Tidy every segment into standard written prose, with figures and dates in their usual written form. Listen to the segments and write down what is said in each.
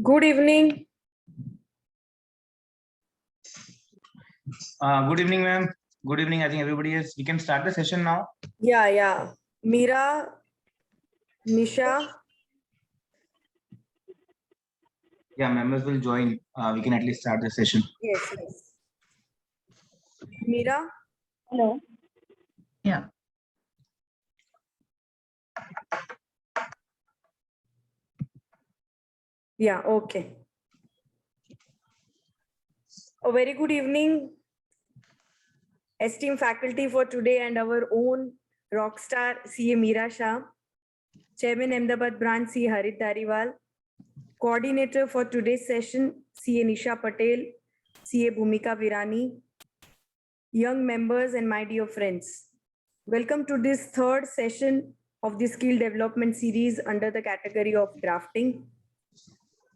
Good evening. Good evening, ma'am. Good evening. I think everybody is. We can start the session now. Yeah. Meera, Nisha. Yeah, members will join. We can at least start the session. Yes. Meera. Hello. Yeah. Yeah, okay. A very good evening, esteemed faculty for today and our own rockstar CA Meera Shah, Chairman Ahmedabad Branch CA Harit Dariwal, Coordinator for today's session CA Nisha Patel, CA Bhumika Virani, young members and my dear friends. Welcome to this third session of the skill development series under the category of drafting.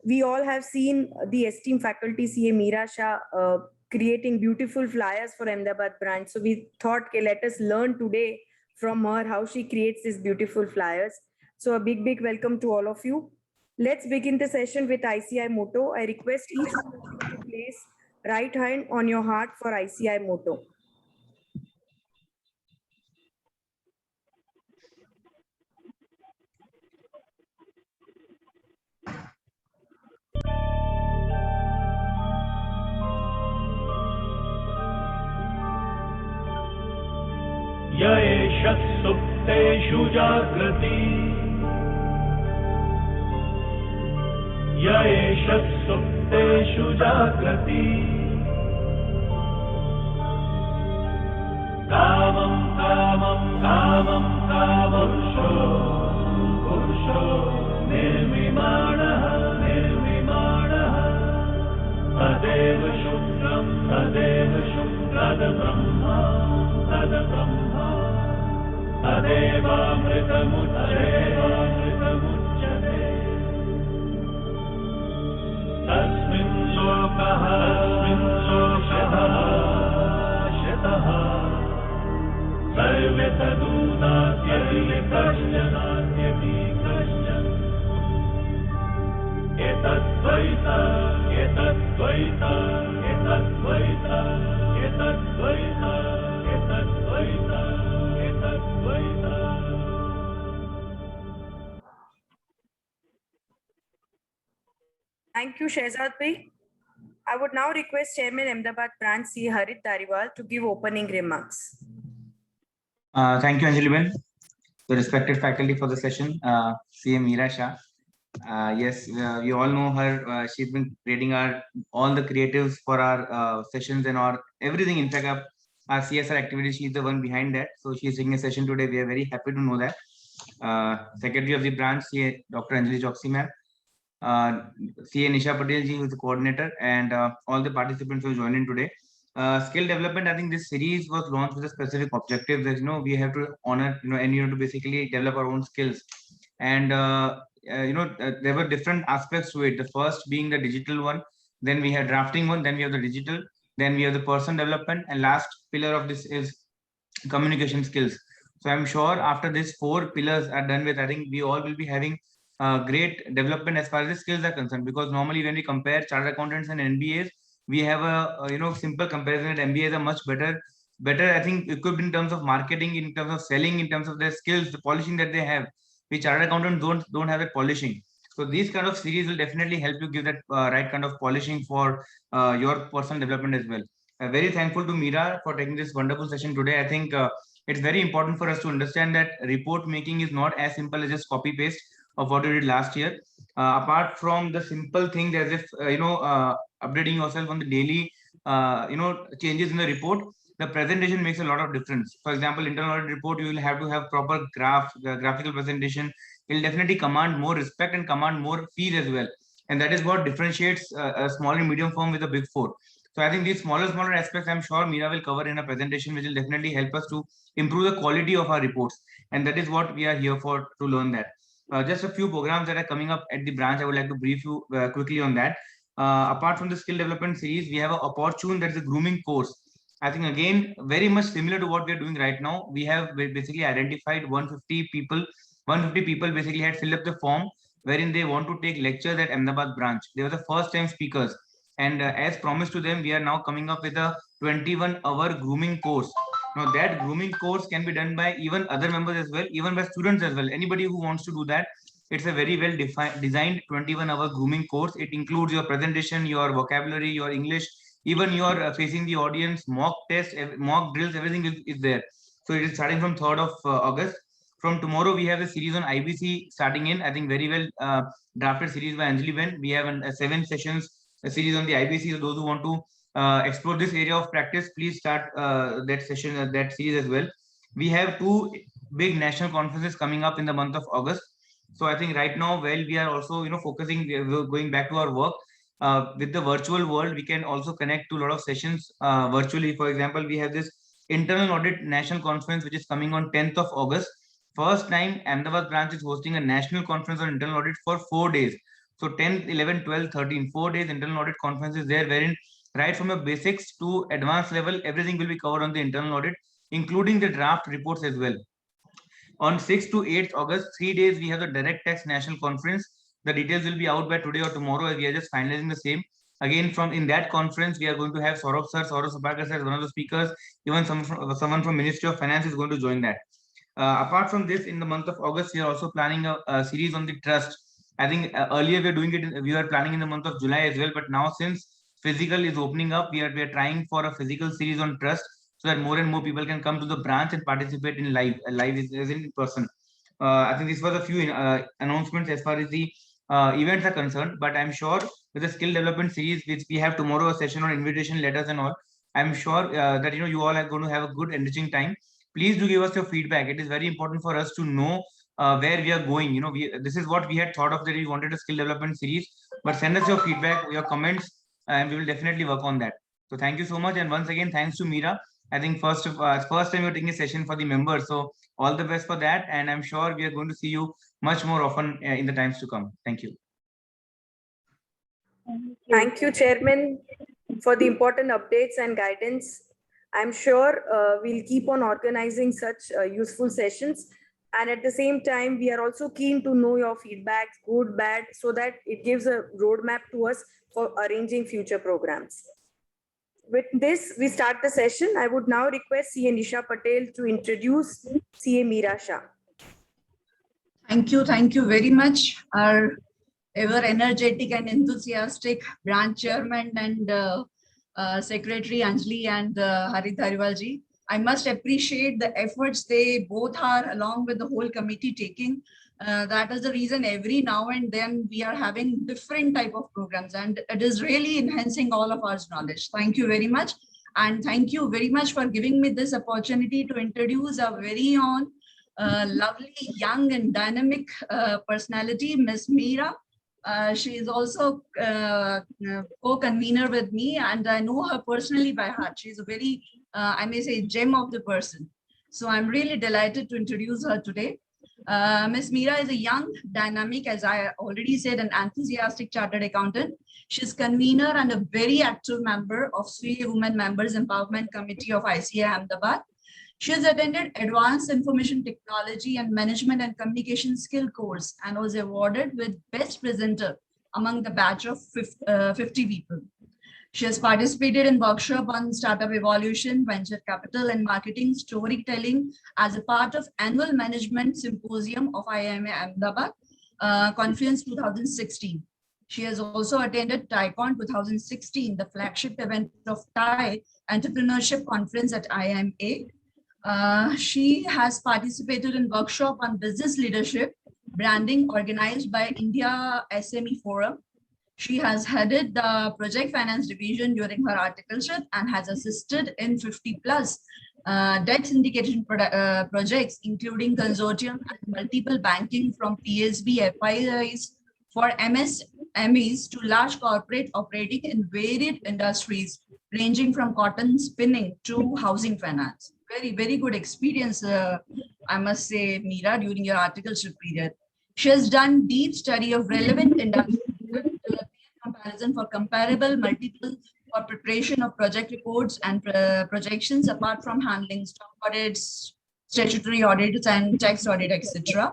We all have seen the esteemed faculty CA Meera Shah creating beautiful flyers for Ahmedabad branch. So we thought, okay, let us learn today from her how she creates these beautiful flyers. So a big welcome to all of you. Let's begin the session with ICI motto. I request each one of you to place right hand on your heart for ICI motto. य एष सुप्तेषु जागृति य एष सुप्तेषु जागृति कामं पुरुषो निर्विमाणः तदेव शुक्रं तद्ब्रह्म तदेवामृतमुच्यते तस्मिन् लोकः शतः सर्वे तदूनात्यपि कश्चन Thank you, Shehzad Bhai. I would now request Chairman Ahmedabad Branch CA Harit Dariwal to give opening remarks. Thank you, Anjali Ben, the respected faculty for the session, CA Meera Shah. Yes, we all know her. She's been creating all the creatives for our sessions and everything. In fact, our CSR activities, she's the one behind that. So she's taking a session today. We are very happy to know that. Secretary of the branch, CA Dr. Anjali Choksi ma'am, CA Nisha Patel ji, who is the coordinator, and all the participants who joined in today. Skill development, I think this series was launched with a specific objective that, we have to honor, and to basically develop our own skills. And, there were different aspects to it. The first being the digital one, then we have drafting one, then we have the digital, then we have the person development, and last pillar of this is communication skills. So I'm sure after these 4 pillars are done with, I think we all will be having great development as far as the skills are concerned, because normally when we compare chartered accountants and MBAs, we have a simple comparison that MBAs are much better I think equipped in terms of marketing, in terms of selling, in terms of their skills, the polishing that they have, which chartered accountants don't have that polishing. So these kind of series will definitely help you give that right kind of polishing for your personal development as well. Very thankful to Meera for taking this wonderful session today. I think it's very important for us to understand that report making is not as simple as just copy paste of what you did last year. Apart from the simple things as if updating yourself on the daily changes in the report, the presentation makes a lot of difference. For example, internal audit report, you will have to have proper graphical presentation. It will definitely command more respect and command more fees as well, and that is what differentiates a small and medium firm with a big four. So I think these smaller aspects, I'm sure Meera will cover in a presentation, which will definitely help us to improve the quality of our reports, and that is what we are here for, to learn that. Just a few programs that are coming up at the branch. I would like to brief you quickly on that. Apart from the skill development series, we have an opportune, that is a grooming course. I think again, very much similar to what we are doing right now. We have basically identified 150 people. 150 people basically had filled up the form wherein they want to take lectures at Ahmedabad branch. They were the first time speakers. And as promised to them, we are now coming up with a 21-hour grooming course. Now that grooming course can be done by even other members as well, even by students as well. Anybody who wants to do that, it's a very well designed 21-hour grooming course. It includes your presentation, your vocabulary, your English, even your facing the audience, mock test, mock drills, everything is there. So it is starting from 3rd of August. From tomorrow, we have a series on IBC starting in, I think, very well drafted series by Anjali Ben. We have 7 sessions, a series on the IBC. So those who want to explore this area of practice, please start that session, that series as well. We have 2 big national conferences coming up in the month of August. So I think right now, while we are also, focusing, we're going back to our work with the virtual world, we can also connect to a lot of sessions virtually. For example, we have this internal audit national conference, which is coming on 10th of August. First time Ahmedabad branch is hosting a national conference on internal audit for 4 days. So 10th, 11th, 12th, 13th, 4 days internal audit conference is there, wherein right from your basics to advanced level, everything will be covered on the internal audit, including the draft reports as well. On 6th to 8th August, 3 days, we have the direct tax national conference. The details will be out by today or tomorrow. We are just finalizing the same. Again, from in that conference, we are going to have Saurabh Sapakar sir as one of the speakers. Even someone from Ministry of Finance is going to join that. Apart from this, in the month of August, we are also planning a series on the trust. I think earlier we were doing it. We were planning in the month of July as well, but now since physical is opening up, we are trying for a physical series on trust, so that more and more people can come to the branch and participate in live. Live is in person. I think this was a few announcements as far as the events are concerned. But I'm sure with the skill development series, which we have tomorrow, a session on invitation letters and all, I'm sure that you all are going to have a good enriching time. Please do give us your feedback. It is very important for us to know where we are going. This is what we had thought of, that we wanted a skill development series. But send us your feedback, your comments, and we will definitely work on that. So thank you so much, and once again, thanks to Meera. I think first time you're taking a session for the members. So all the best for that. And I'm sure we are going to see you much more often in the times to come. Thank you. Thank you, Chairman, for the important updates and guidance. I'm sure we'll keep on organizing such useful sessions. And at the same time, we are also keen to know your feedback, good, bad, so that it gives a roadmap to us for arranging future programs. With this, we start the session. I would now request CA Nisha Patel to introduce CA Meera Shah. Thank you very much. Our ever energetic and enthusiastic branch chairman and secretary Anjali and Harit Dhariwal ji. I must appreciate the efforts they both are, along with the whole committee, taking. That is the reason every now and then we are having different type of programs, and it is really enhancing all of our knowledge. Thank you very much. And thank you very much for giving me this opportunity to introduce our very own lovely, young and dynamic personality, Ms. Meera. She is also co-convener with me, and I know her personally by heart. She's a very, I may say, gem of the person. So I'm really delighted to introduce her today. Ms. Meera is a young, dynamic, as I already said, an enthusiastic chartered accountant. She's convener and a very active member of SWE Women Members Empowerment Committee of ICAI Ahmedabad. She has attended Advanced Information Technology and Management and Communication Skill course and was awarded with Best Presenter among the batch of 50 people. She has participated in workshop on startup evaluation, venture capital and marketing storytelling as a part of annual management symposium of IIMA Ahmedabad Conference 2016. She has also attended TiECon 2016, the flagship event of Thai Entrepreneurship Conference at IIMA. She has participated in workshop on business leadership, branding organized by India SME Forum. She has headed the project finance division during her articleship and has assisted in 50+ debt syndication projects, including consortium and multiple banking from PSB FIIs for MSMEs to large corporate operating in varied industries, ranging from cotton spinning to housing finance. Very, very good experience, I must say, Meera, during your articleship period. She has done deep study of relevant industries comparison for comparable multiple for preparation of project reports and projections, apart from handling stock audits, statutory audits and tax audit, etc.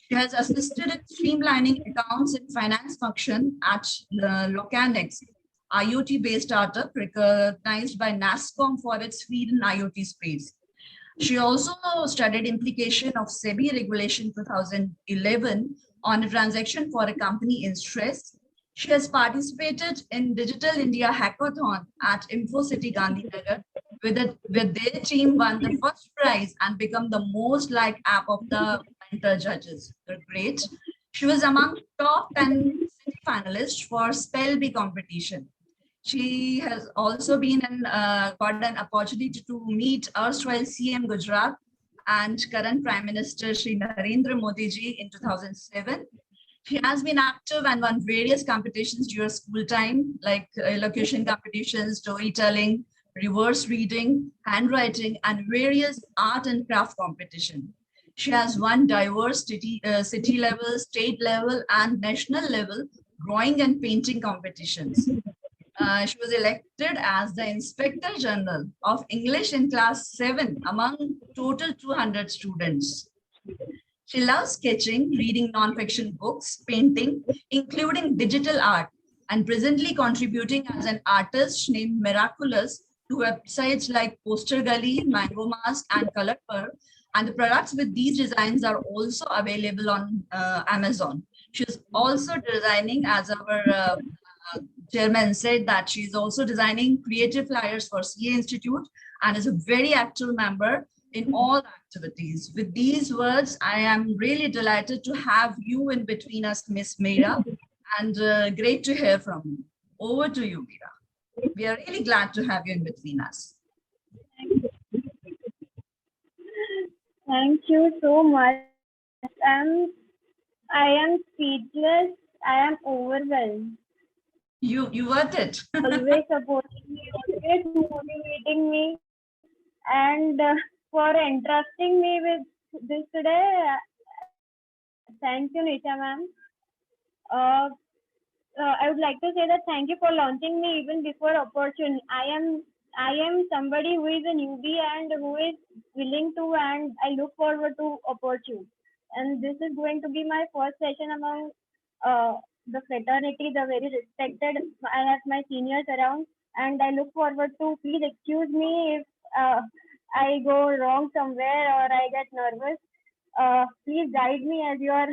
She has assisted in streamlining accounts and finance function at Locanex, IoT-based startup recognized by NASSCOM for its field in IoT space. She also studied implication of SEBI regulation 2011 on a transaction for a company in stress. She has participated in Digital India Hackathon at InfoCity Gandhinagar, with their team won the first prize and become the most liked app of the mentor judges. They're great. She was among top 10 city finalists for Spell Bee competition. She has also got an opportunity to meet erstwhile CM Gujarat and current Prime Minister Shri Narendra Modi ji in 2007. She has been active and won various competitions during school time, like elocution competitions, storytelling, reverse reading, handwriting, and various art and craft competition. She has won diverse city level, state level, and national level drawing and painting competitions. She was elected as the Inspector General of English in class 7 among total 200 students. She loves sketching, reading non-fiction books, painting, including digital art, and presently contributing as an artist named Miraculous to websites like Poster Gully, Mango Mask, and Colorful. And the products with these designs are also available on Amazon. She's also designing, as our chairman said, that she's also designing creative flyers for CA Institute and is a very active member in all activities. With these words, I am really delighted to have you in between us, Miss Meera, and great to hear from you. Over to you, Meera. We are really glad to have you in between us. Thank you so much. I am speechless. I am overwhelmed. You worth it. Always supporting me, always motivating me, and for entrusting me with this today. Thank you, Nisha ma'am. I would like to say that thank you for launching me even before opportune. I am somebody who is a newbie and who is willing to, and I look forward to opportune. And this is going to be my first session among the fraternity, the very respected. I have my seniors around, and I look forward to. Please excuse me if I go wrong somewhere or I get nervous. Please guide me as your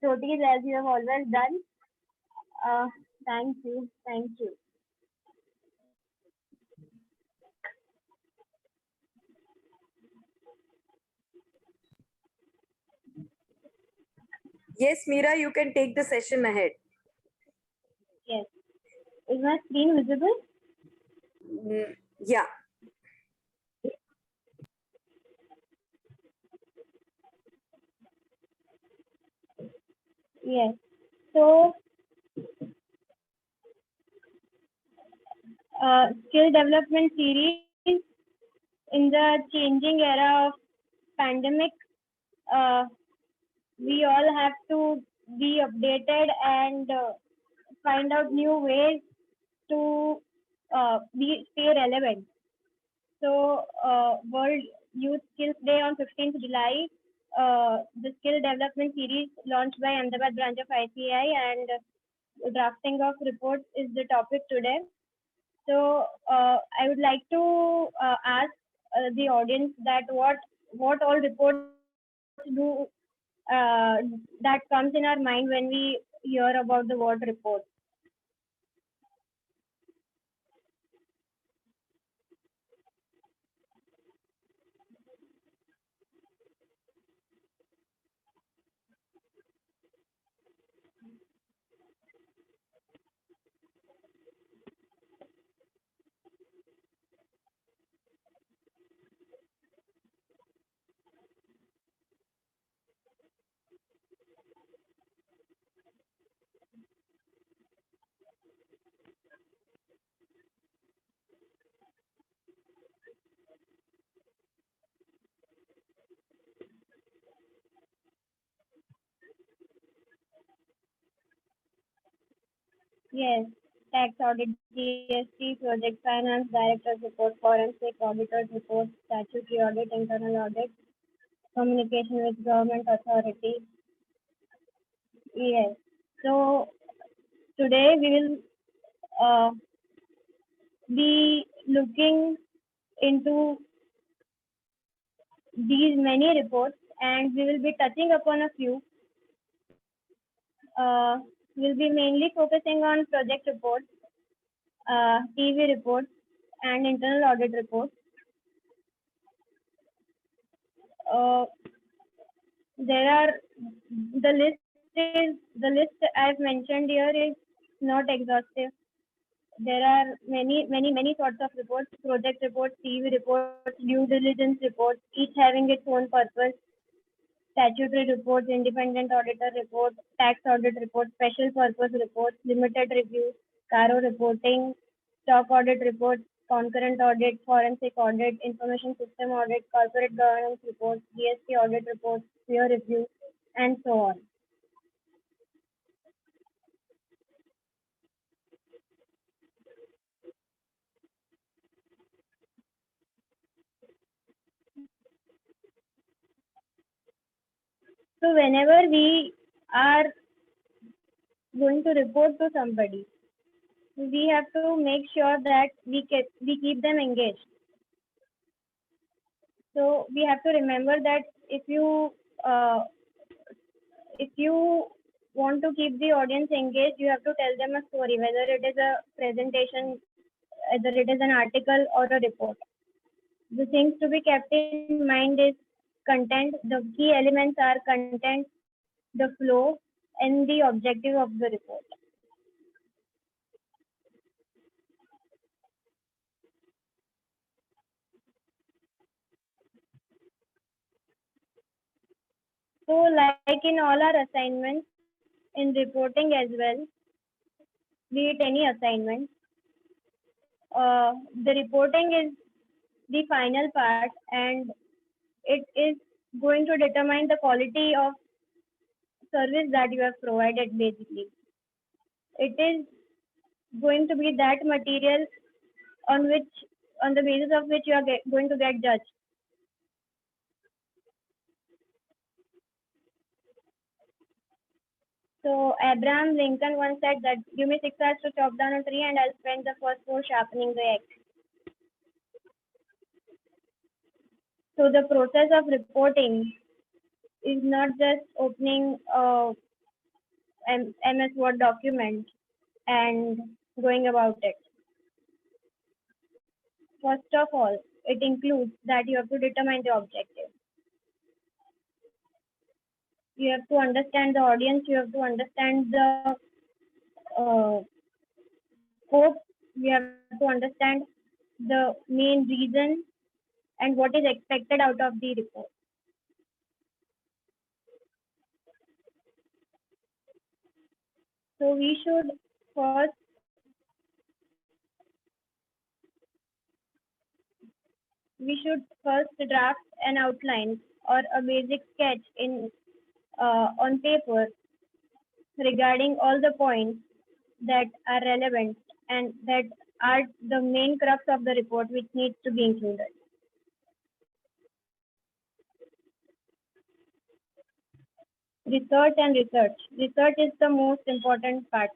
toties, as you have always done. Thank you. Thank you. Yes, Meera, you can take the session ahead. Yes. Is my screen visible? Yeah. Yes. So, skill development series in the changing era of pandemic. We all have to be updated and find out new ways to stay relevant. So, World Youth Skills Day on 15th July, the skill development series launched by Ahmedabad branch of ICAI, and the drafting of reports is the topic today. So, I would like to ask the audience that what all reports do that comes in our mind when we hear about the word report. Yes, tax audit, GST, project finance, director's report, forensic auditor's report, statutory audit, internal audit, communication with government authority, Yes. So today we will be looking into these many reports, and we will be touching upon a few. We'll be mainly focusing on project reports, TV reports, and internal audit reports. Uh, there are the list I've mentioned here is not exhaustive. There are many sorts of reports: project reports, TV reports, due diligence reports, each having its own purpose. Statutory reports, independent auditor reports, tax audit reports, special purpose reports, limited review, CARO reporting, stock audit reports, concurrent audit, forensic audit, information system audit, corporate governance reports, GST audit reports, peer review, and so on. So whenever we are going to report to somebody, we have to make sure that we keep them engaged. So we have to remember that if you want to keep the audience engaged, you have to tell them a story, whether it is a presentation, whether it is an article or a report. The things to be kept in mind is content. The key elements are content, the flow, and the objective of the report. So, like in all our assignments, in reporting as well, be it any assignment, the reporting is the final part, and it is going to determine the quality of service that you have provided. Basically, it is going to be that material on the basis of which you are going to get judged. So Abraham Lincoln once said that give me 6 hours to chop down a tree and I'll spend the first 4 sharpening the axe. So the process of reporting is not just opening a MS Word document and going about it. First of all, it includes that you have to determine the objective. You have to understand the audience, you have to understand the scope, you have to understand the main reason and what is expected out of the report. So we should first draft an outline or a basic sketch on paper regarding all the points that are relevant and that are the main crux of the report which needs to be included. Research and research. Research is the most important part.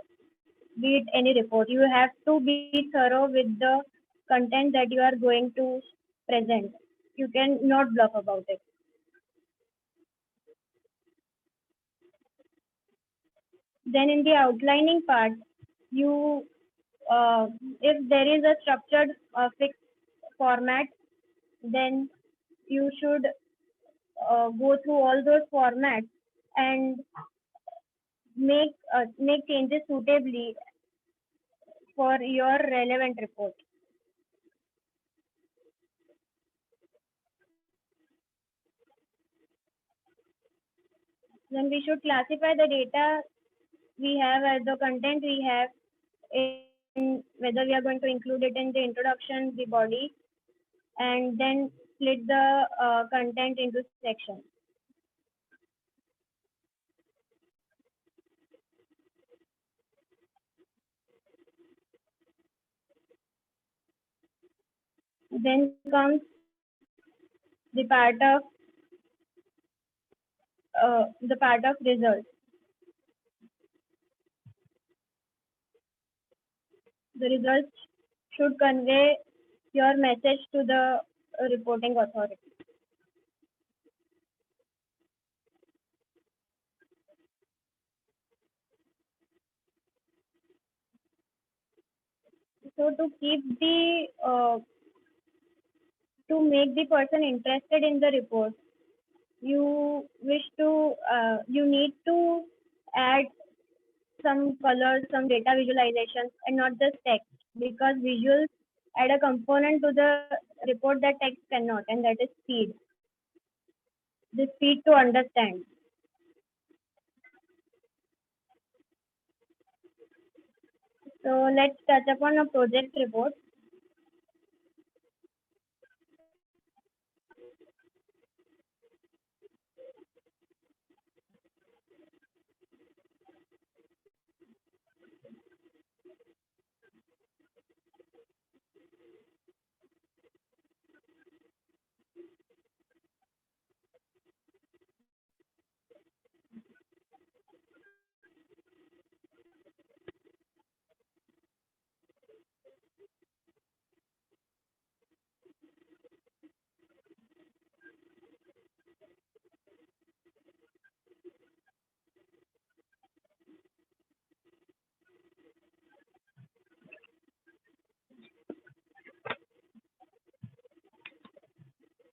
Be it any report, you have to be thorough with the content that you are going to present. You cannot bluff about it. Then in the outlining part, you if there is a structured fixed format, then you should go through all those formats and make changes suitably for your relevant report. Then we should classify the data we have as the content we have in whether we are going to include it in the introduction, the body, and then split the content into sections. Then comes the part of results. The results should convey your message to the reporting authority. So to make the person interested in the report, you need to add some colors, some data visualizations, and not just text, because visuals add a component to the report that text cannot, and that is speed. The speed to understand. So let's touch upon a project report.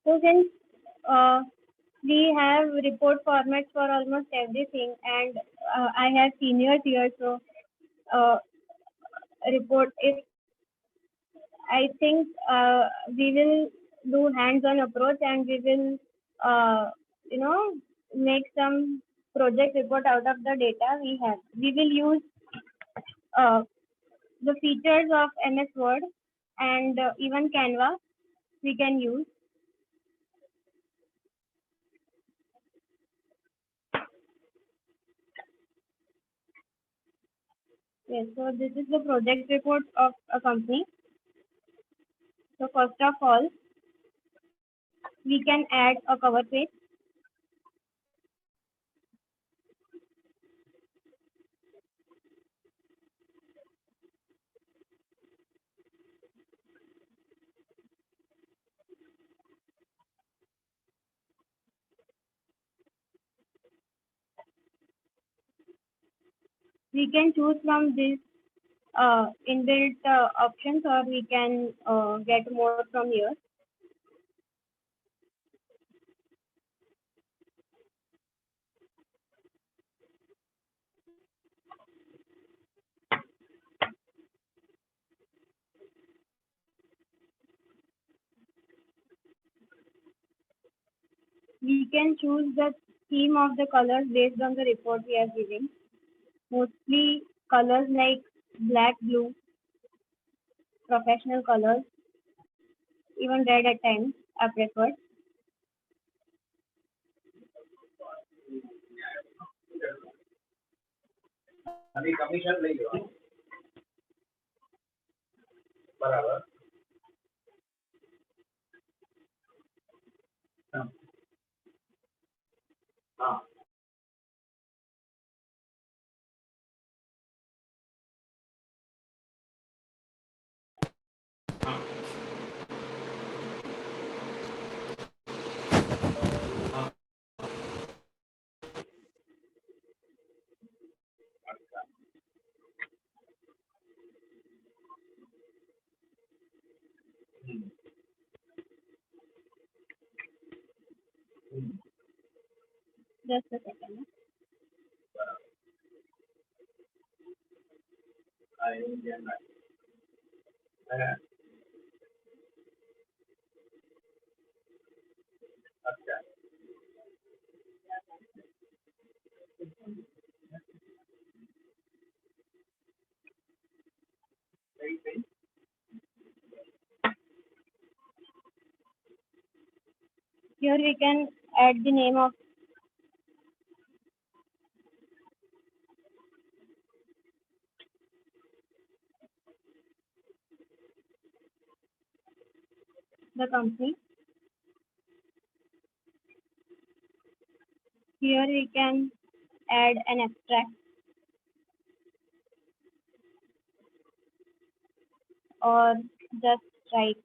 So since we have report formats for almost everything, and I have seniors here, so report if I think we will do hands-on approach, and we will make some project report out of the data we have. We will use uh, the features of MS Word and even Canva we can use. Yes, so this is the project report of a company. So first of all, we can add a cover page. We can choose from this inbuilt options, or we can get more from here. We can choose the theme of the colors based on the report we are giving. Mostly colors like black, blue, professional colors, even red at times are preferred. अभी commission नहीं हुआ बराबर हाँ Just a second. अच्छा Here we can add the name of the company. Here we can add an abstract. or just write?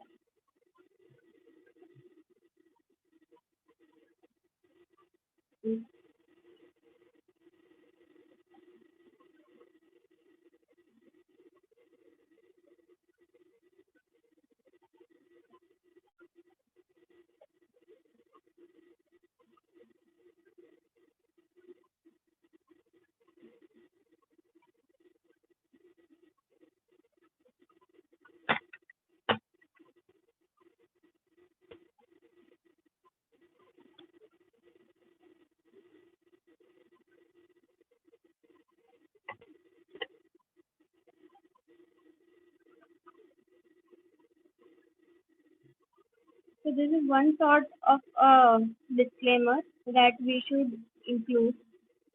So this is one sort of a disclaimer that we should include,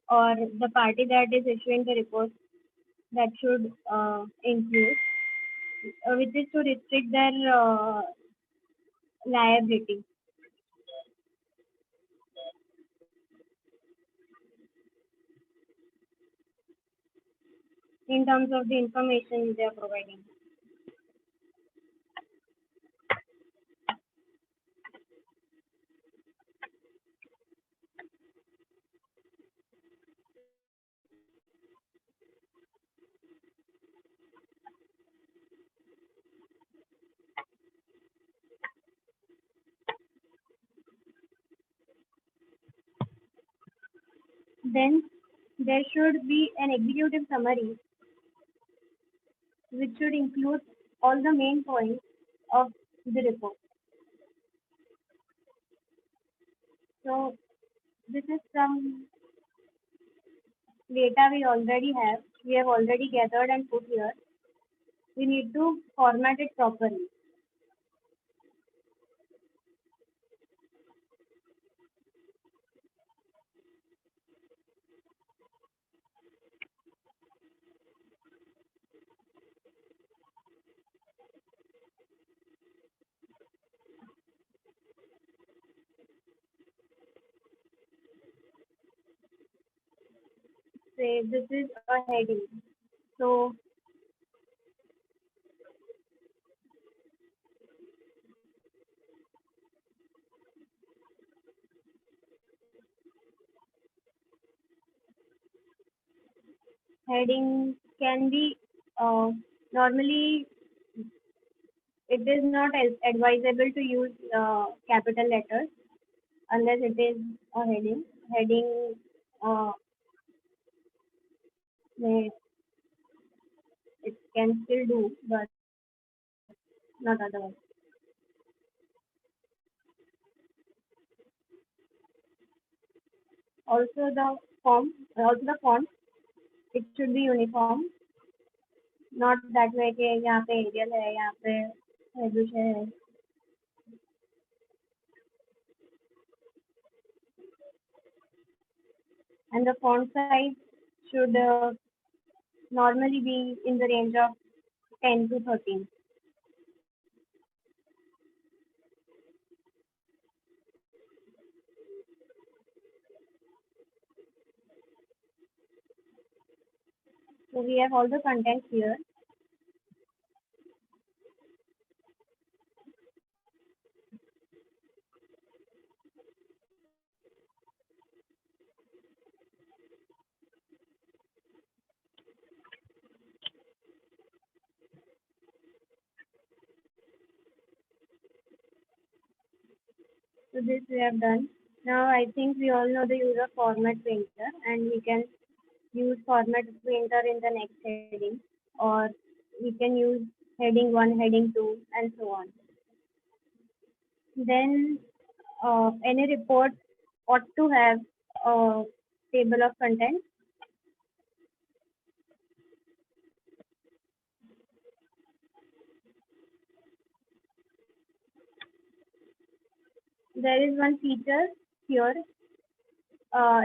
or the party that is issuing the report that should include, which is to restrict their liability in terms of the information they are providing. Then there should be an executive summary which should include all the main points of the report. So this is some data we already have. We have already gathered and put here. We need to format it properly. Say this is a heading. So heading can be normally it is not advisable to use capital letters unless it is a heading. Heading may, it can still do, but not otherwise. Also the font, it should be uniform. Not that way कि यहाँ पे Arial है, यहाँ पे Reduce है. And the font size should normally be in the range of 10 to 13. So we have all the content here. So this we have done. Now I think we all know the use of format painter, and we can use format painter in the next heading, or we can use heading 1, heading 2, and so on. Then any report ought to have a table of contents. There is one feature here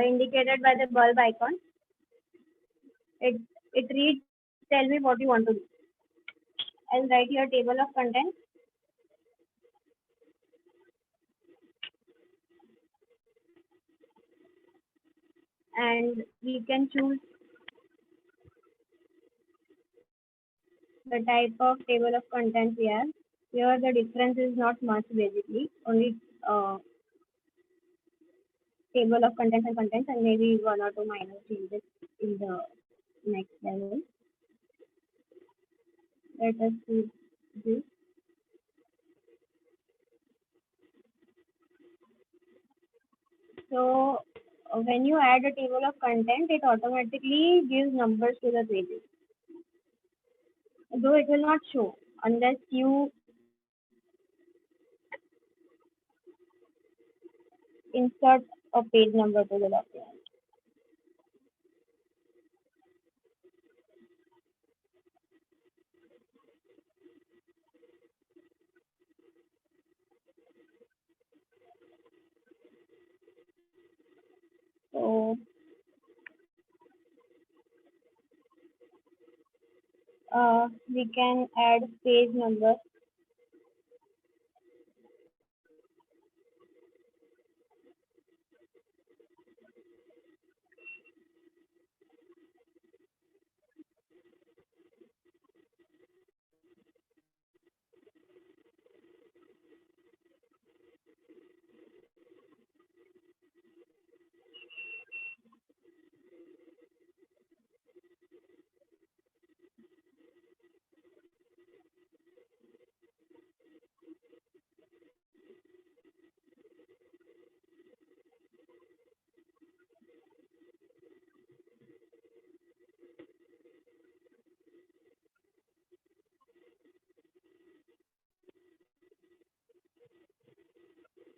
indicated by the bulb icon. It reads, tell me what you want to do. I'll write here table of contents. And we can choose the type of table of contents we have. Here the difference is not much basically, only table of contents and maybe one or two minor changes in the next level. Let us see this. So when you add a table of content, it automatically gives numbers to the pages. Though it will not show unless you insert a page number to the document. So we can add page number.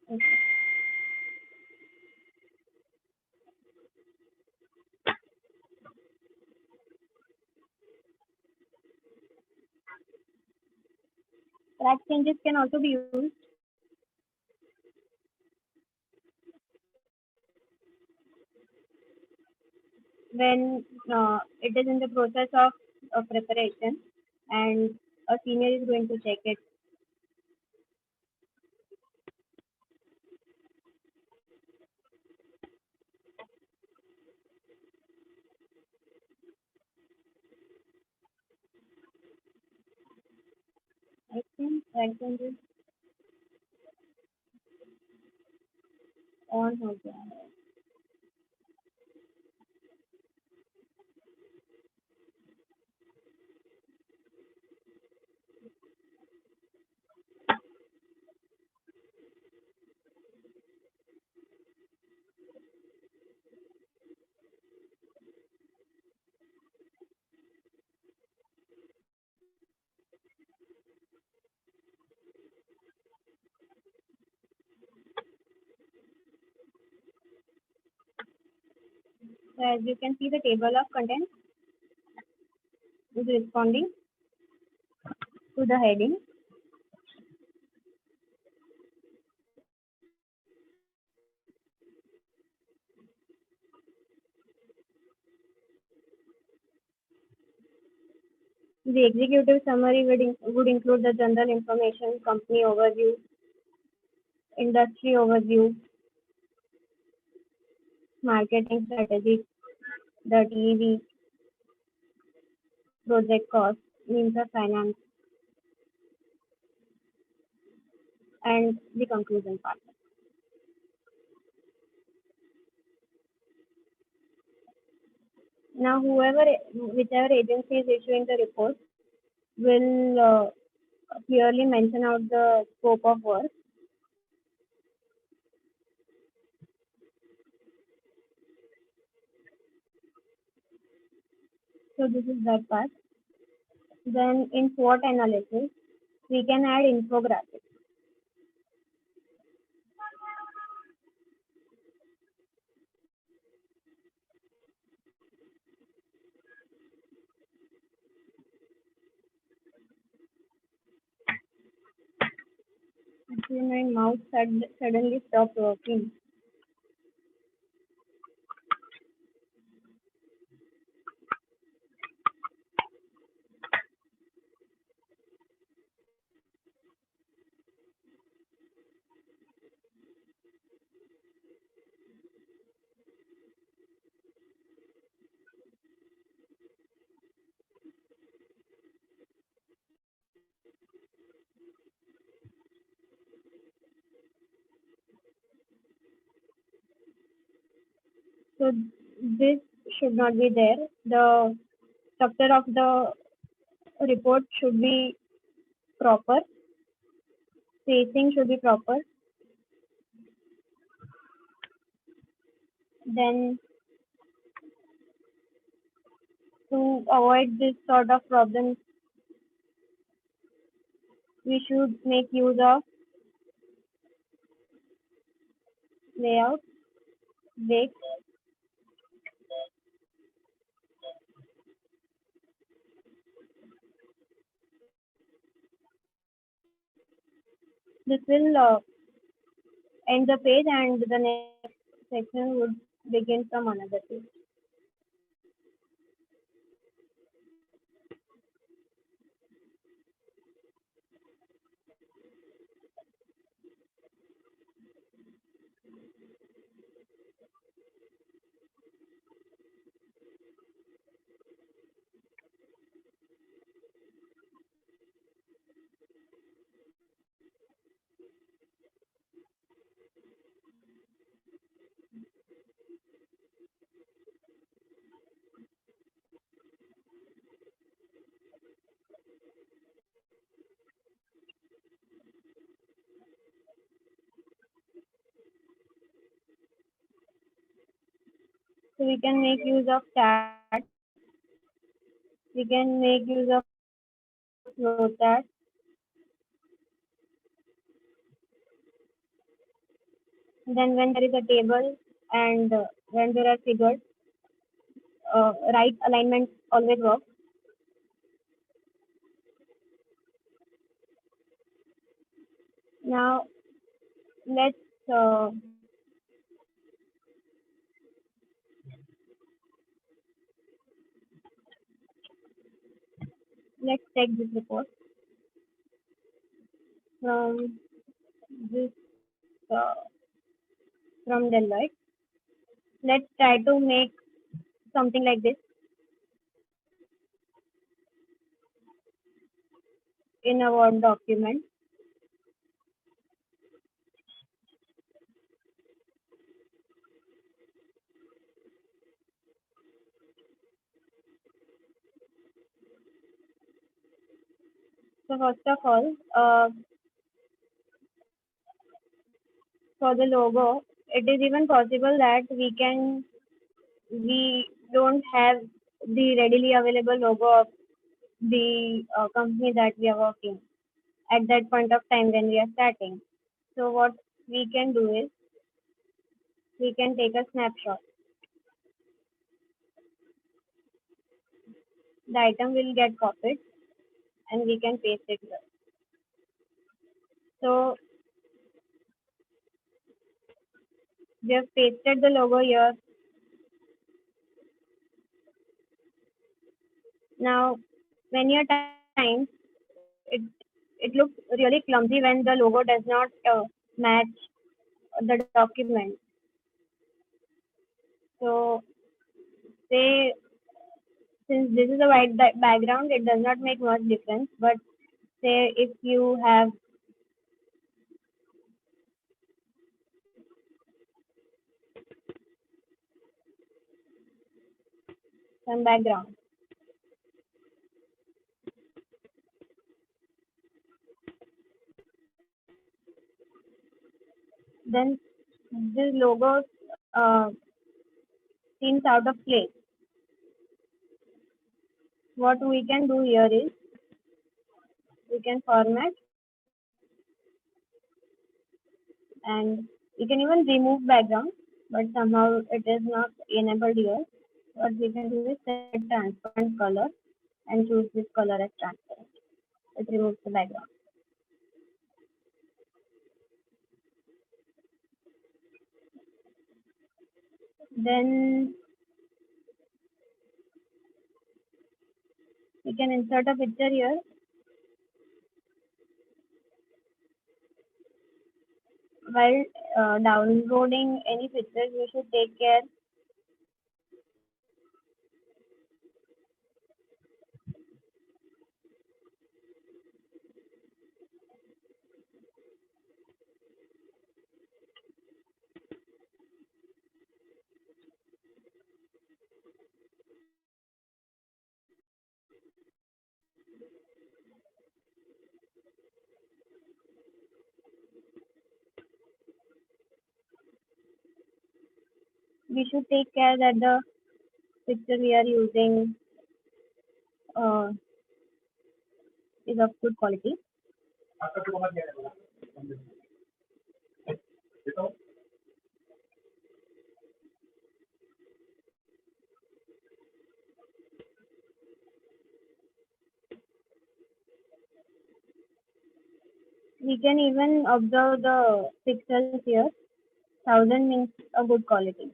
Okay. Track changes can also be used when it is in the process of preparation and a senior is going to check it. I think track changes on हो गया है. So as you can see, the table of contents is responding to the heading. The executive summary would include the general information, company overview, industry overview, marketing strategy, the TEV, project cost, means of finance, and the conclusion part. Now, whichever agency is issuing the report will clearly mention out the scope of work. So this is that part. Then in SWOT analysis, we can add infographics. Actually, my mouse suddenly stopped working. So this should not be there. The structure of the report should be proper. Spacing should be proper. Then to avoid this sort of problems, we should make use of layout, breaks. This will end the page and the next section would begin from another page. So we can make use of stats. We can make use of flowchart. Then when there is a table and when there are figures, right alignment always works. Now let's let's take this report from this uh, from Deloitte. Let's try to make something like this in a Word document. So first of all, for the logo, it is even possible that we don't have the readily available logo of the company that we are working at that point of time when we are starting. So what we can do is we can take a snapshot. The item will get copied and we can paste it here. So we have pasted the logo here. Now many a times it it looks really clumsy when the logo does not match the document. So say since this is a white background, it does not make much difference. But say if you have some background, then this logo uh, seems out of place. What we can do here is we can format and we can even remove background, but somehow it is not enabled here. What we can do is set transparent color and choose this color as transparent. It removes the background. Then we can insert a picture here. While downloading any pictures, we should take care we should take care that the picture we are using is of good quality. We can even observe the pixels here. 1000 means a good quality.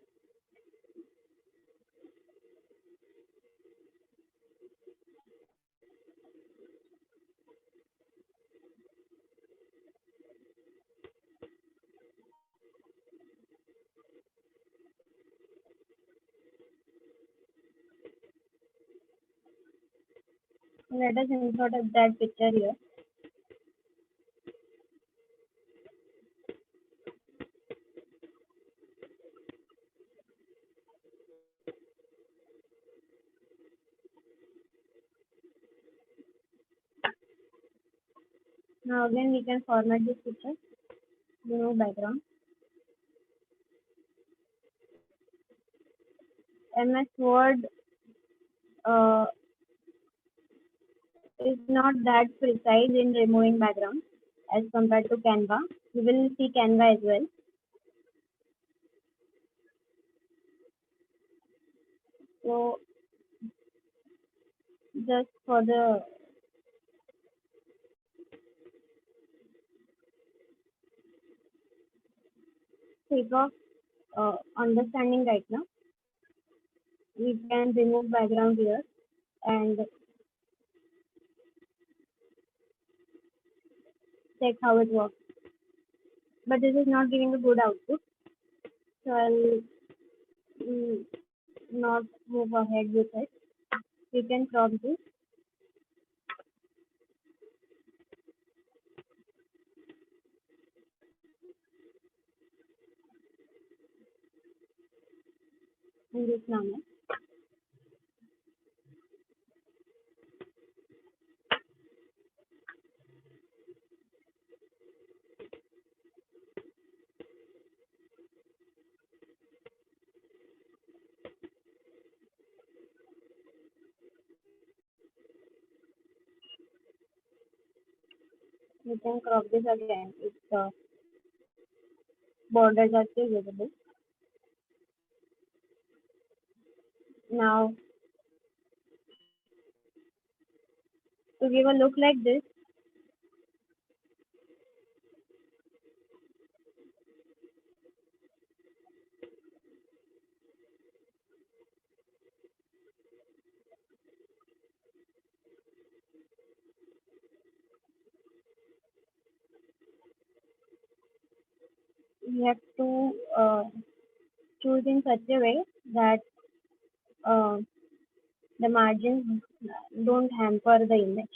Let us insert that picture here. Now again we can format this picture. Remove background. MS Word uh, is not that precise in removing background as compared to Canva. We will see Canva as well. So just for the sake of understanding right now, we can remove background here and check how it works. But this is not giving a good output, so I'll not move ahead with it. You can crop this. In this manner. You can crop this again if the borders are still visible. Now, to give a look like this, we have to choose in such a way that uh, the margins don't hamper the image.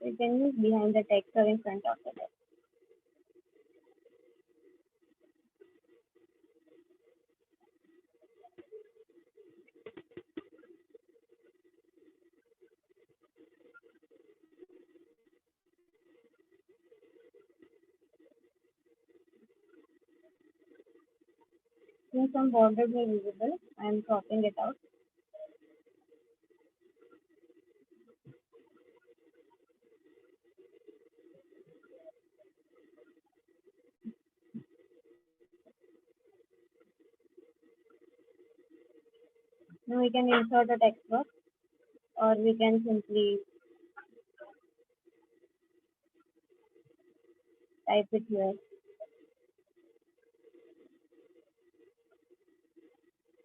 You can use behind the text or in front of the text. Since some borders are visible, I am cropping it out. Now we can insert a text box, or we can simply type it here.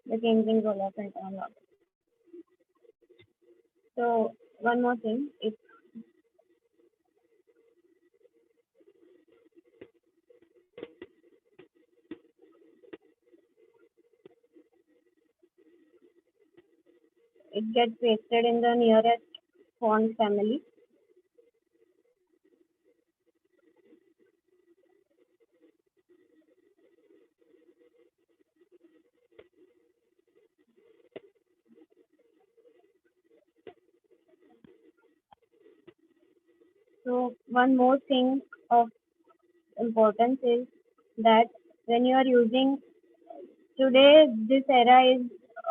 The changing roll up and turn off. So one more thing, if it gets pasted in the nearest font family, so one more thing of importance is that when you are using today, this era is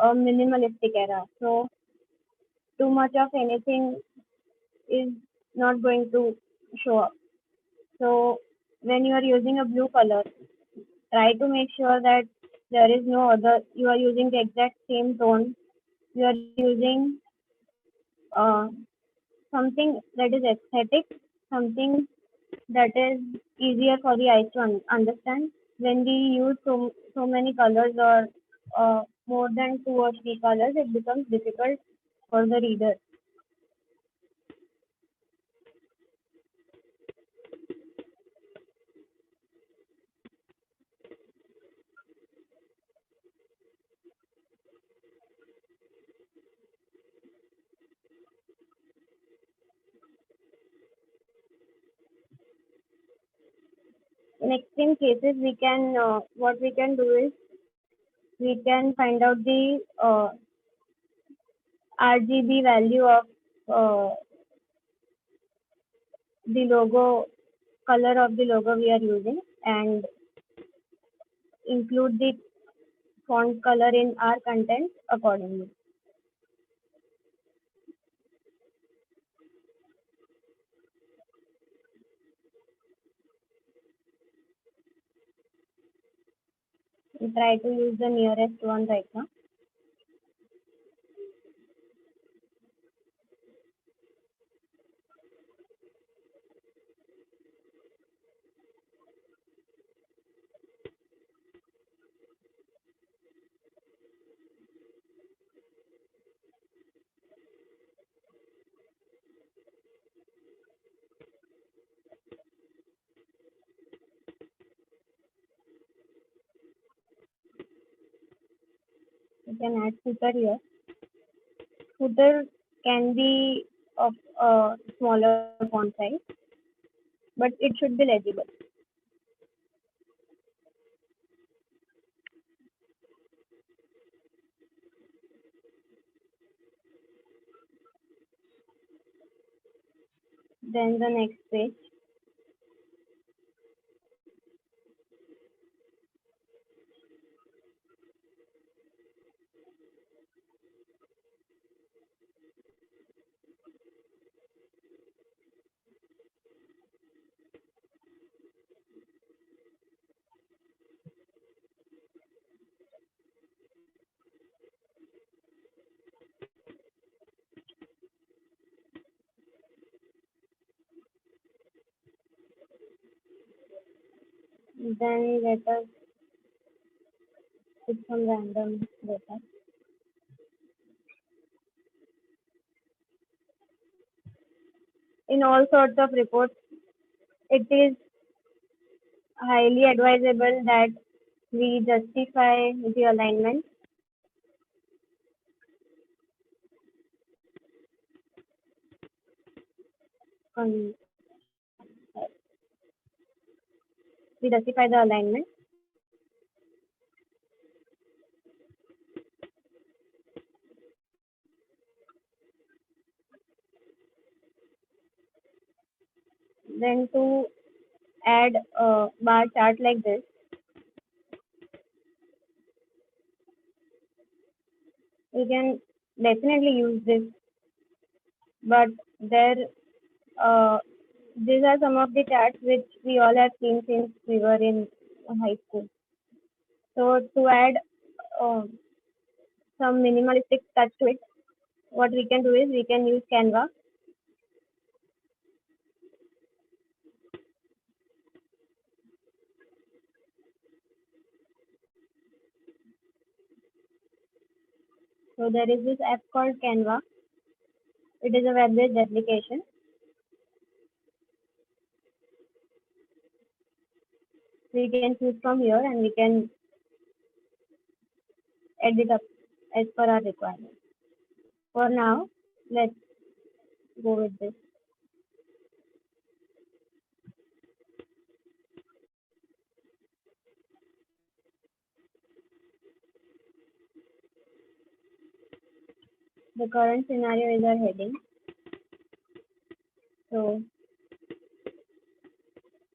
a minimalistic era. So too much of anything is not going to show up. So when you are using a blue color, try to make sure that there is no other, you are using the exact same tone. You are using uh, something that is aesthetic, something that is easier for the eyes to understand. When we use so many colors or more than 2 or 3 colors, it becomes difficult for the reader. In extreme cases, we can what we can do is we can find out the RGB value of the logo, color of the logo we are using, and include the font color in our content accordingly. We try to use the nearest one right now. We can add footer here. Footer can be of a smaller font size, but it should be legible. Then the next page. Then let us put some random data. In all sorts of reports, it is highly advisable that we justify the alignment. Um, we justify the alignment. Then to add a bar chart like this, we can definitely use this, but there these are some of the charts which we all have seen since we were in high school. So to add uh, some minimalistic touch to it, what we can do is we can use Canva. So there is this app called Canva. It is a web-based application. We can choose from here and we can edit up as per our requirement. For now, let's go with this. The current scenario is our heading. So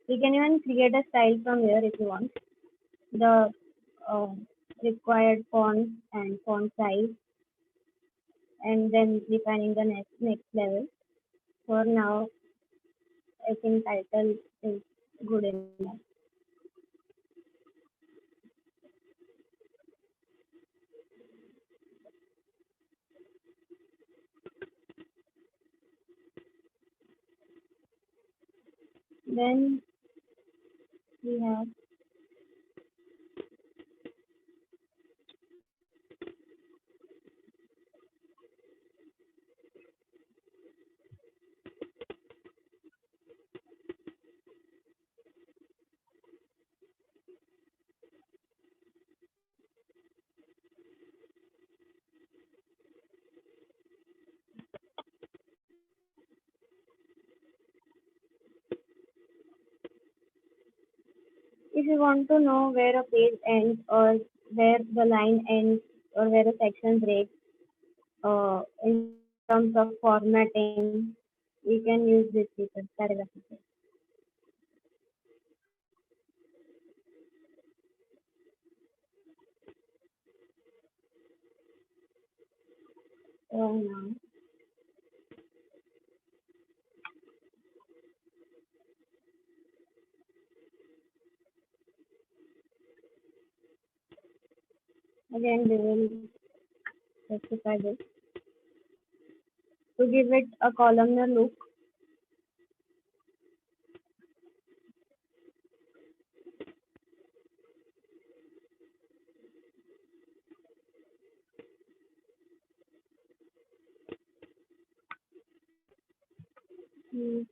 we can even create a style from here if you want. the uh, required font and font size, and then defining the next level. For now, I think title is good enough. Then we have if you want to know where a page ends or where the line ends or where a section breaks, in terms of formatting, we can use this feature, paragraph feature. So now, again, we will specify this. To give it a columnar look, you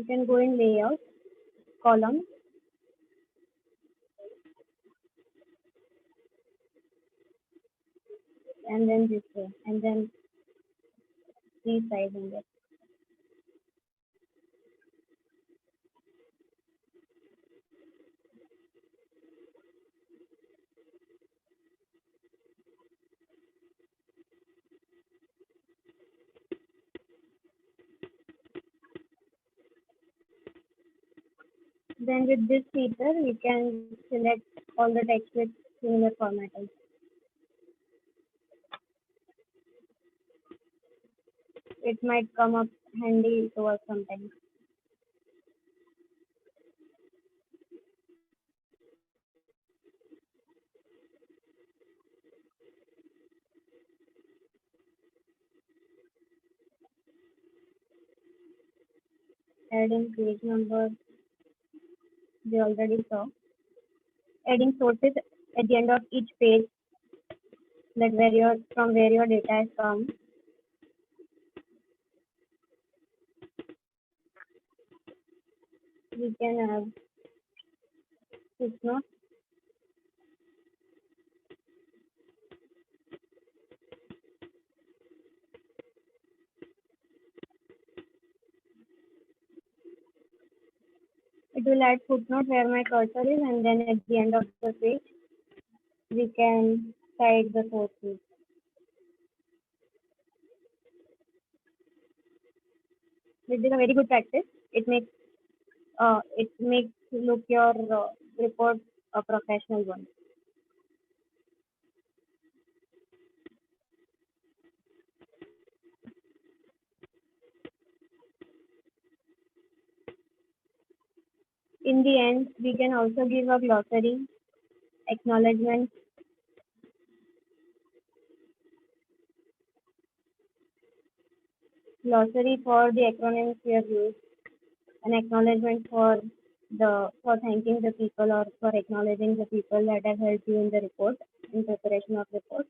can go in layout, column, and then this way, and then resizing it. Then with this feature, we can select all the text with similar formatting. It might come up handy to us sometimes. Adding page number, we already saw. Adding sources at the end of each page, that from where your data has come. We can have footnote. It will add footnote where my cursor is, and then at the end of the page, we can cite the sources. This is a very good practice. It makes look your report a professional one. In the end, we can also give a glossary, acknowledgement, glossary for the acronyms we have used, an acknowledgement for thanking the people or for acknowledging the people that have helped you in the report, in preparation of report.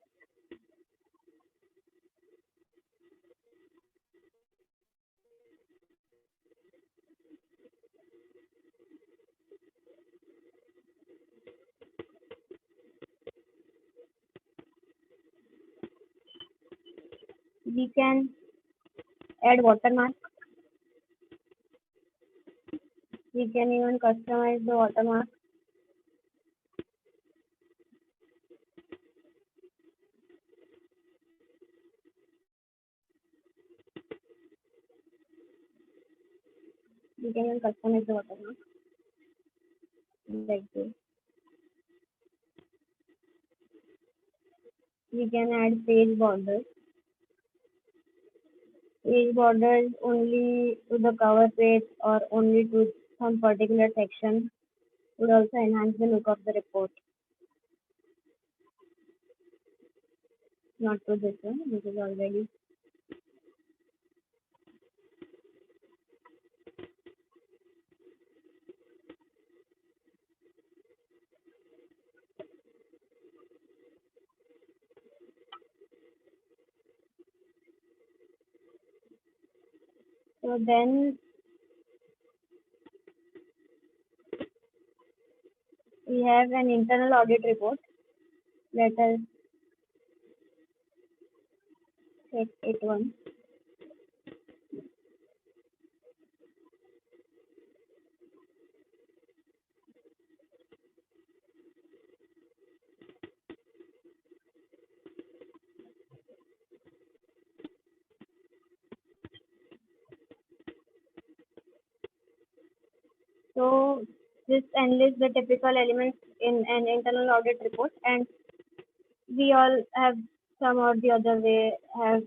We can add watermark. We can even customize the watermark. We can even customize the watermark like this. We can add page borders. Page borders only to the cover page or only to some particular section would also enhance the look of the report. Not to this one, which is already. So then we have an internal audit report. Let us check it once. So this enlists the typical elements in an internal audit report, and we all have some or the other way have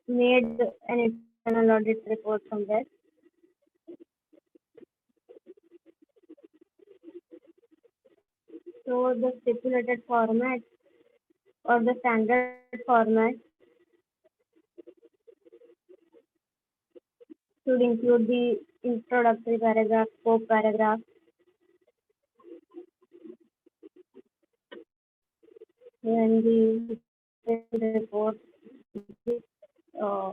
made an internal audit report somewhere. So the stipulated format or the standard format should include the introductory paragraph, scope paragraph, and the report, uh,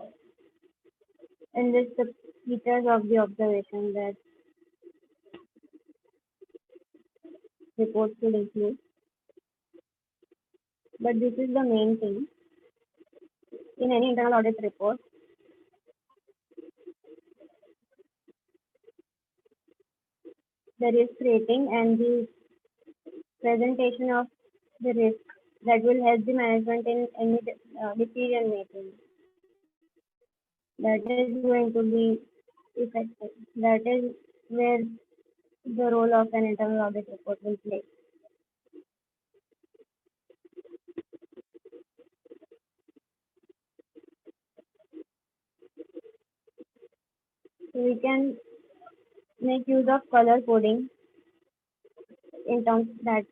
and this the features of the observation that report should include. But this is the main thing in any internal audit report. The risk rating and the presentation of the risk that will help the management in any decision making. That is going to be effective. That is where the role of an internal audit report will play. So we can make use of color coding in terms that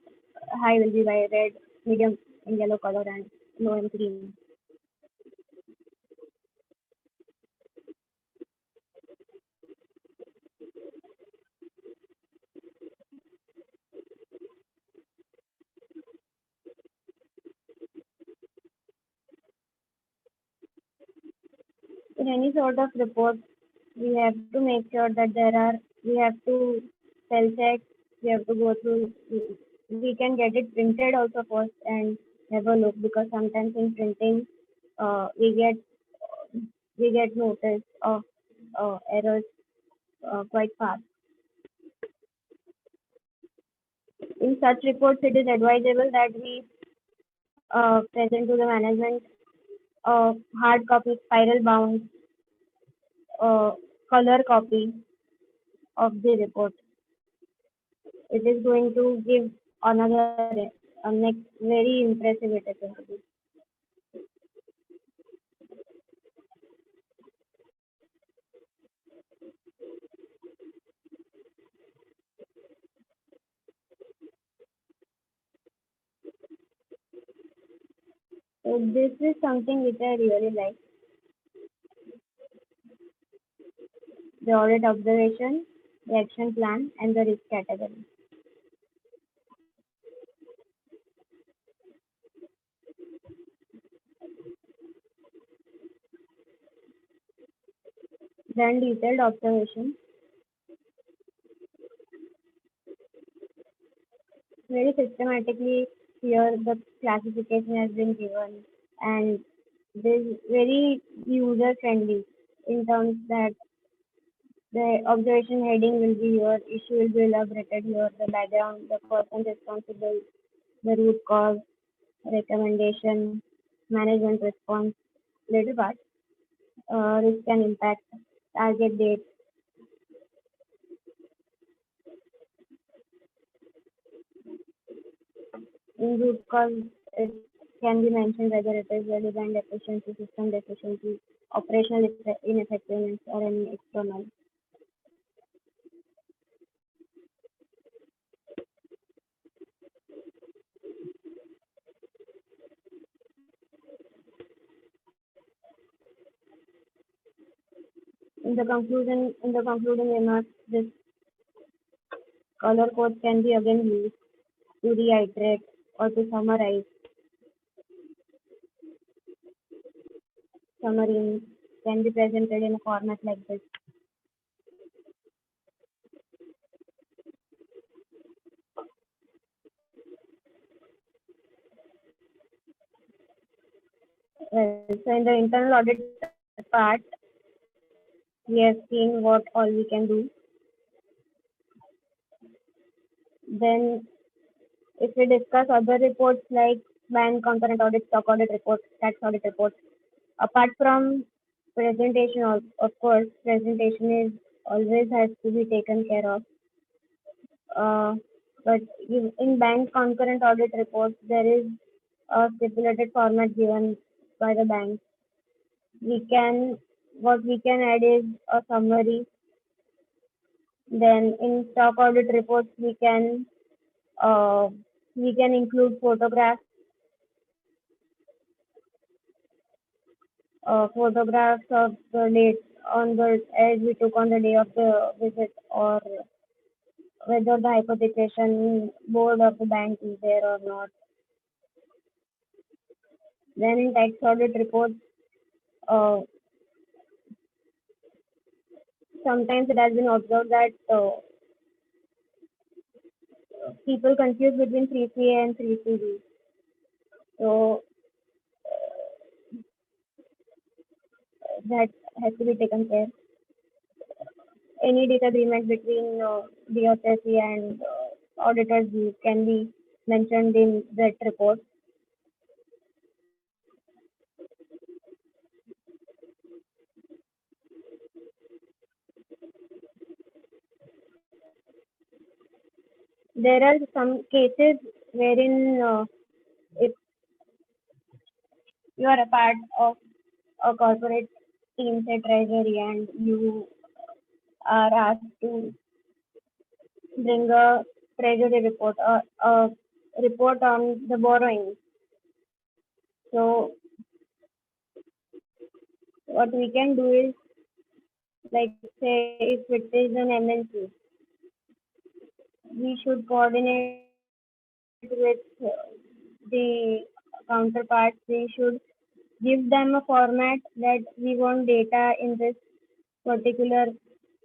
high will be by red, medium in yellow color, and low in green. In any sort of report, we have to make sure that we have to spell check, we have to go through, we can get it printed also first and have a look, because sometimes in printing, we get notice of errors quite fast. In such reports, it is advisable that we present to the management hard copy, spiral bound, color copy of the report. It is going to give another next very impressive effect. So this is something which I really like. The audit observation, the action plan, and the risk category. Then detailed observation. Very systematically here the classification has been given, and this is very user friendly in terms that the observation heading will be here, issue will be elaborated here, the background, the person responsible, the root cause, recommendation, management response, little part. risk and impact, target date. In root cause, it can be mentioned whether it is a design deficiency, system deficiency, operational ineffectiveness, or any external. In the concluding remarks, this color code can be again used to reiterate or to summarize. Summary can be presented in a format like this. Well, so in the internal audit part, we have seen what all we can do. Then if we discuss other reports like ban concurrent audit, stock audit report, tax audit report, apart from presentation, of course, presentation is always has to be taken care of. But in bank concurrent audit reports, there is a stipulated format given by the bank. What we can add is a summary. Then in stock audit reports, we can include photographs of the date on the as we took on the day of the visit, or whether the hypothecation board of the bank is there or not. Then in tax audit reports, sometimes it has been observed that people confuse between 3CA and 3CB. So that has to be taken care. Any disagreement between the DOTC and auditors view can be mentioned in that report. There are some cases wherein if you are a part of a corporate team, say treasury, and you are asked to bring a treasury report or a report on the borrowing. So what we can do is, like say if it is an MNC, we should coordinate with the counterparts. We should give them a format that we want data in this particular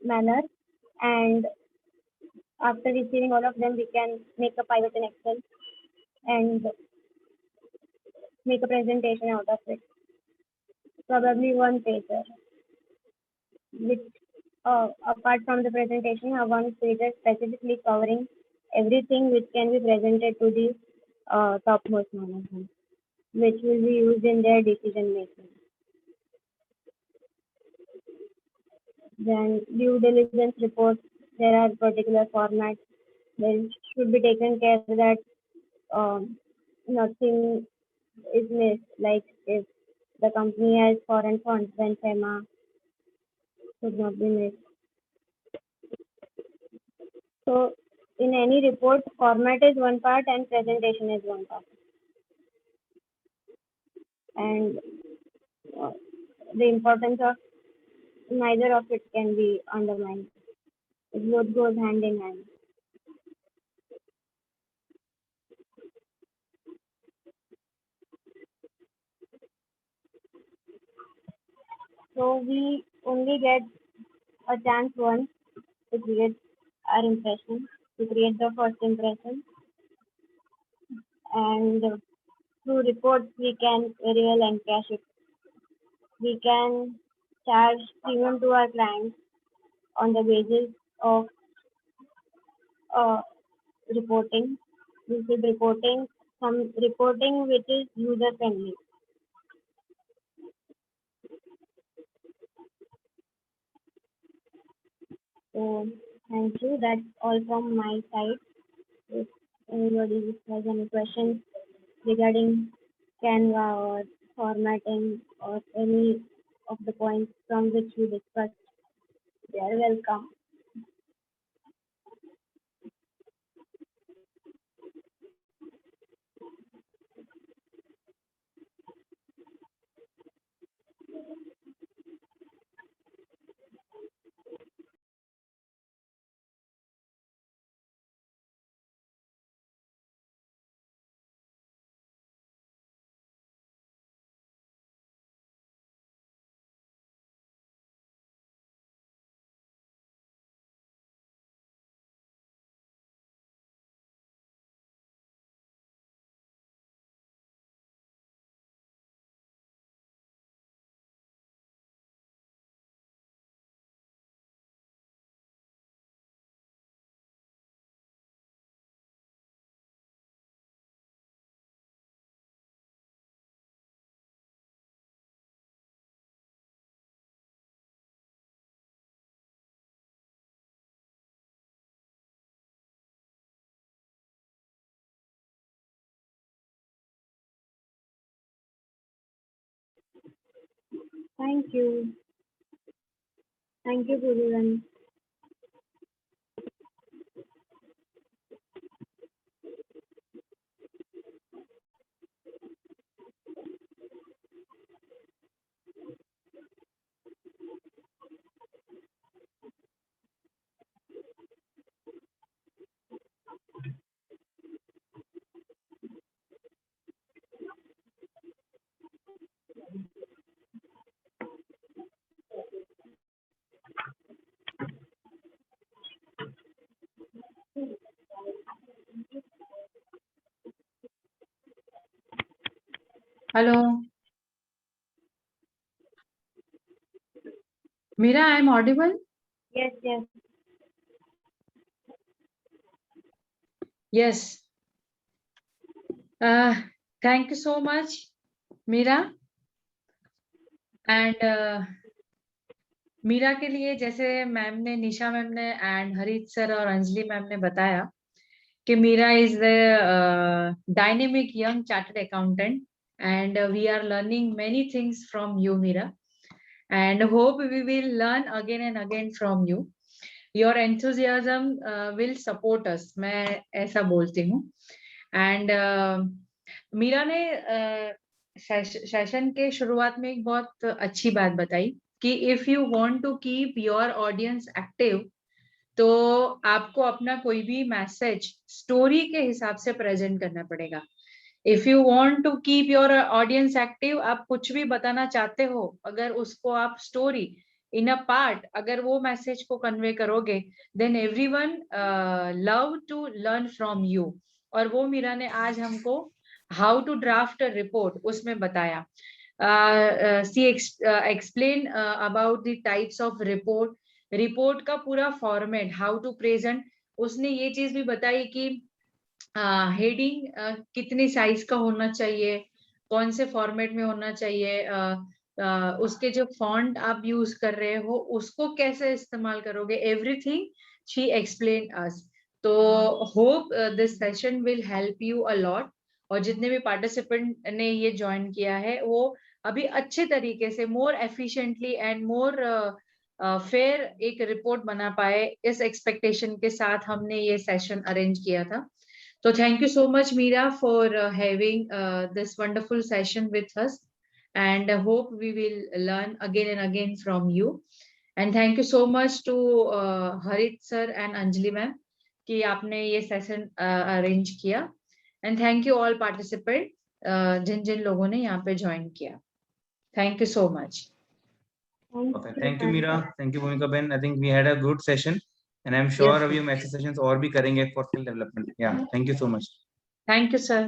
manner, and after receiving all of them, we can make a pivot in Excel and make a presentation out of it. Probably one pager, which apart from the presentation, a one pager specifically covering everything which can be presented to the topmost management, which will be used in their decision making. Then due diligence reports, there are particular formats. There should be taken care that nothing is missed. Like if the company has foreign funds, then FEMA should not be missed. So in any report, format is one part and presentation is one part. And the importance of neither of it can be undermined. It both goes hand in hand. So we only get a chance once to create our impression, to create the first impression. And through reports, we can very well encash it. We can charge premium to our clients on the basis of reporting. This is reporting, some reporting which is user friendly. So thank you. That's all from my side. If anybody has any questions regarding Canva or formatting or any of the points from which we discussed, they are welcome. Thank you. Thank you, everyone. Hello. Mira, I'm audible? Yes, yes. Yes. Thank you so much, Mira. And Meera के लिए जैसे ma'am ने, Nisha ma'am ने and Harit sir और Anjali ma'am ने बताया कि Meera is the dynamic young chartered accountant and we are learning many things from you, Mira, and hope we will learn again and again from you. Your enthusiasm will support us, मैं ऐसा बोलती हूँ. And Meera ने session के शुरुआत में एक बहुत अच्छी बात बताई कि if you want to keep your audience active, तो आपको अपना कोई भी मैसेज स्टोरी के हिसाब से प्रेजेंट करना पड़ेगा. If you want to keep your audience active, आप कुछ भी बताना चाहते हो, अगर उसको आप स्टोरी इन अ पार्ट अगर वो मैसेज को कन्वे करोगे, then everyone love to learn from you. और वो मीरा ने आज हमको how to draft a report उसमें बताया. She explain about the types of report का पूरा फॉर्मेट, हाउ टू प्रेजेंट. उसने ये चीज भी बताई कि हेडिंग कितनी साइज का होना चाहिए, कौन से फॉर्मेट में होना चाहिए, उसके जो फॉन्ट आप यूज कर रहे हो उसको कैसे इस्तेमाल करोगे, एवरीथिंग शी एक्सप्लेन अस. तो hope this session will help you a lot. और जितने भी पार्टिसिपेंट ने ये ज्वाइन किया है वो अभी अच्छे तरीके से, मोर एफिशिएंटली एंड मोर फेयर एक रिपोर्ट बना पाए, इस एक्सपेक्टेशन के साथ हमने ये सेशन अरेंज किया था. So thank you so much, Meera, for having this wonderful session with us, and I hope we will learn again and again from you. And thank you so much to Harit sir and Anjali ma'am कि आपने ये session arrange किया. And thank you all participants जिन जिन लोगों ने यहाँ पे join किया. Thank you so much. Okay, thank you, Meera. Thank you, Bhumika Ben. I think we had a good session. And I'm sure Yes, अभी हम ऐसे sessions और भी करेंगे for skill development. Yeah, thank you so much. Thank you, sir.